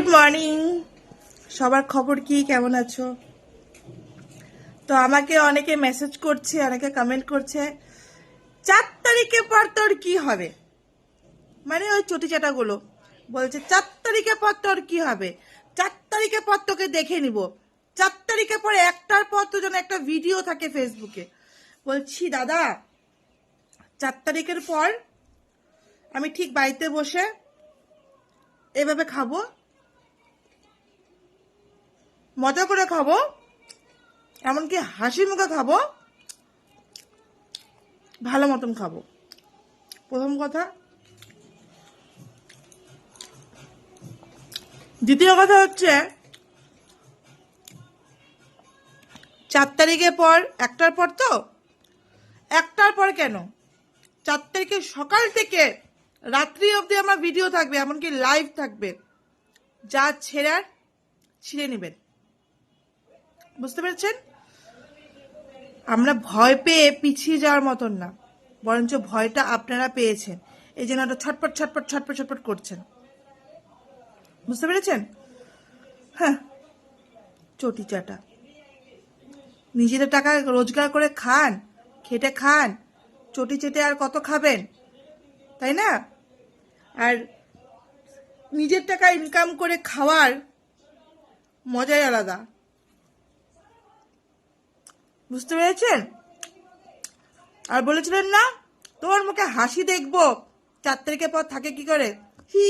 Good morning. সবার খবর কি, কেমন আছো? তো আমাকে অনেকে মেসেজ করছে, অনেকে কমেন্ট করছে 4 তারিখে পর তোর কি হবে, মানে ওই চটি চাটাগুলো বলছে 4 তারিখে পর তোর কি হবে, 4 তারিখে পর তোকে দেখে নিব, 4 তারিখে পর একটার পর তো যেন একটা ভিডিও থাকে ফেসবুকে। বলছি দাদা, 4 তারিখের পর আমি ঠিক বাড়িতে বসে এভাবে খাবো, মজা করে খাবো, এমনকি হাসি মুখে খাবো, ভালো মতন খাবো। প্রথম কথা। দ্বিতীয় কথা হচ্ছে 4 তারিখের পর একটার পর তো, একটার পর কেন, 4 তারিখে সকাল থেকে রাত্রি অবধি আমার ভিডিও থাকবে, এমনকি লাইভ থাকবে। যা ছেড়ার ছিঁড়ে নেবেন। বুঝতে পেরেছেন? আমরা ভয় পেয়ে পিছিয়ে যাওয়ার মতন না, বরঞ্চ ভয়টা আপনারা পেয়েছেন, এই জন্য ওটা ছটপট ছটপট ছটপট ছটপট করছেন। বুঝতে পেরেছেন? হ্যাঁ, চটি চাটা। নিজেদের টাকা রোজগার করে খান, খেটে খান, চটি চেটে আর কত খাবেন, তাই না? আর নিজের টাকা ইনকাম করে খাওয়ার মজাই আলাদা। বুঝতে পেরেছেন? আর বলেছিলেন না তোমার মুখে হাসি দেখবো, 4 তারিখের পর থাকে কি করে, হি,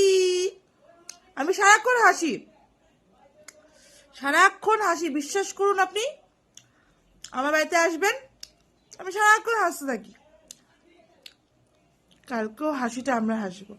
আমি সারাক্ষণ হাসি, সারাক্ষণ হাসি। বিশ্বাস করুন, আপনি আমার বাড়িতে আসবেন, আমি সারাক্ষণ হাসতে থাকি। কালকেও হাসিটা আমরা হাসবো।